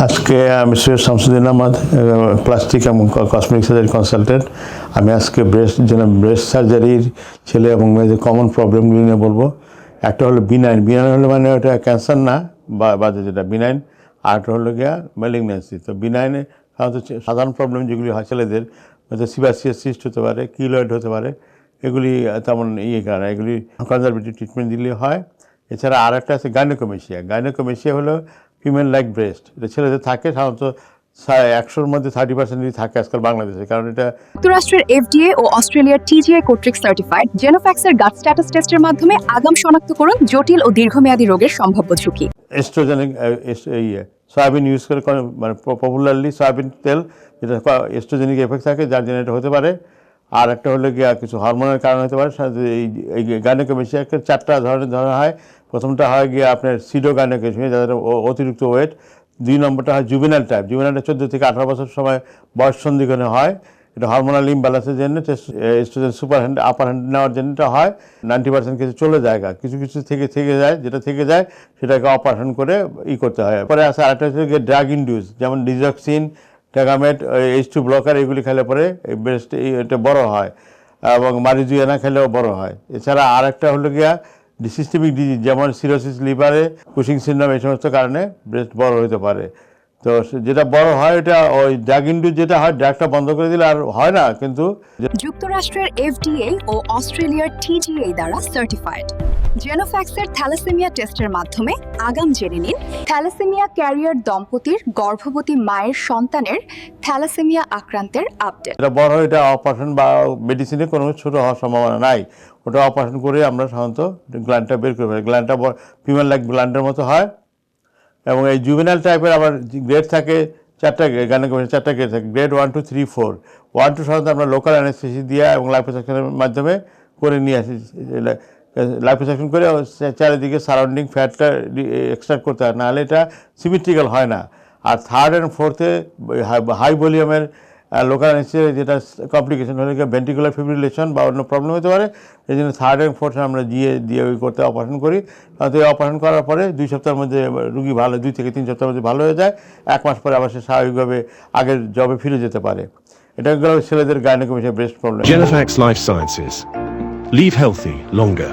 আজকে আমি সৈয়দ শামসুদ্দিন আহমদ, প্লাস্টিক এবং কসমেটিক সার্জারি কনসালটেন্ট। আমি আজকে ব্রেস্ট সার্জারির ছেলে এবং মেয়েদের কমন প্রবলেমগুলি নিয়ে বলবো। একটা হলো বিনাইন হলো মানে ওটা ক্যান্সার না, বাদে যেটা বিনাইন, আর একটা হলো গিয়া ম্যালিগন্যান্সি। তো বিনাইনে সাধারণত সাধারণ প্রবলেম যেগুলি হয় ছেলেদের, হয়তো সিবাসিয়াস সিস্ট হতে পারে, কিলয়েড হতে পারে, এগুলি তেমন কারণে এগুলি কনজারভেটিভ ট্রিটমেন্ট দিলে হয়। এছাড়া আর একটা আছে গাইনোকোমেশিয়া হলো ফিমেল লাইক ব্রেস্ট। এটা ছেলেদের থাকে সাধারণত 100-র মধ্যে 30% থাকে আজকাল বাংলাদেশে, কারণ এটা যুক্তরাষ্ট্রের FDA ও অস্ট্রেলিয়ার TGA কর্তৃক সার্টিফাইড জেনোফ্যাক্সের গাট স্ট্যাটাস টেস্টের মাধ্যমে আগাম শনাক্ত করুন জটিল ও দীর্ঘমেয়াদী রোগের সম্ভাব্য ঝুঁকি। এস্ট্রোজেনিক সয়াবিন ইউজ করে, মানে পপুলারলি সয়াবিন তেল, যেটা এস্ট্রোজেনিক এফেক্ট থাকে, যার জন্য এটা হতে পারে। আর একটা হলে গিয়া কিছু হরমোনের কারণ হতে পারে। এই গাইনোকোমেশিয়াকে 4টা ধরনের ধরা হয়। প্রথমটা হয় গিয়ে আপনার সিডো গাইনোকোমেশিয়া, যাদের অতিরিক্ত ওয়েট। 2 নম্বরটা হয় জুভেনাইল টাইপ। জুভেনাইলটা 14 থেকে 18 বছর সময় বয়স সন্ধিক্ষণে হয়। এটা হরমোনাল ইমব্যালেন্সের জন্য এস্ট্রোজেন আপার হ্যান্ড নেওয়ার জন্য এটা হয়। 90% কিছু চলে যায়, কিছু কিছু থেকে যায়, যেটা থেকে যায় সেটাকে অপারেশন করে করতে হয়। পরে আছে আরেকটা হচ্ছে ড্রাগ ইনডিউস, যেমন ডিজক্সিন, ট্যাগামেট, H2 ব্লকার, এগুলি খেলে পরে ব্রেস্ট এটা বড় হয়, এবং মারিজুয়ানা খেলেও বড় হয়। এছাড়া আর একটা হলো গিয়া সিস্টেমিক ডিজিজ, যেমন সিরোসিস লিভারে, কুশিং সিনড্রোম, এই সমস্ত কারণে ব্রেস্ট বড় হতে পারে। তো যেটা বড় হয় এটা ওই ড্রাগ ইনডিউস, যেটা হয় ড্রাগটা বন্ধ করে দিলে আর হয় না। কিন্তু যুক্তরাষ্ট্রের FDA ও অস্ট্রেলিয়ার TGA দ্বারা সার্টিফাইড জেনোফ্যাক্সের থ্যালাসেমিয়া টেস্টের মাধ্যমে আগাম জেনে নিন থ্যালাসেমিয়া ক্যারিয়ার দম্পতির গর্ভবতী মায়ের সন্তানের থ্যালাসেমিয়া আক্রান্তের আপডেট। এটা বড় হয়, এটা অপারেশন বা মেডিসিনে কোনো ছোটো হওয়ার সম্ভাবনা নাই। ওটা অপারেশন করে আমরা সাধারণত গ্ল্যান্ডটা বের করে ফেলি। গ্ল্যান্ডটা ফিমেল লাইক গ্ল্যান্ডের মতো হয়। এবং এই জুভেনাইল টাইপের আবার গ্রেড থাকে 4টা গাইনোকোমেশিয়া 4টা গ্রেড থাকে, গ্রেড 1, 2, 3, 4। 1, 2 সাধারণত আমরা লোকাল অ্যানেস্থেসিয়া দিয়ে এবং লাইপোসাকশনের মাধ্যমে করে নিয়ে আসি। লাইপোসাকশন করে চারিদিকে সারাউন্ডিং ফ্যাটটা এক্সট্রাক্ট করতে হয়, নাহলে এটা সিমেট্রিক্যাল হয় না। আর 3rd and 4th-এ হাই ভলিউমের লোকাল অ্যানেস্থেসিয়া, যেটা কমপ্লিকেশন হলে ভেন্ট্রিকুলার ফিব্রিলেশন বা অন্য প্রবলেম হতে পারে। এই জন্য 3rd and 4th আমরা দিয়ে করতে অপারেশন করি। তাতে অপারেশন করার পরে 2 সপ্তাহের মধ্যে রুগী ভালো, 2 থেকে 3 সপ্তাহের মধ্যে ভালো হয়ে যায়। 1 মাস পরে আবার সে স্বাভাবিকভাবে আগের জবে ফিরে যেতে পারে। এটা গেল ছেলেদের gynecomastia breast problem. Genofax Life Sciences. Leave healthy longer.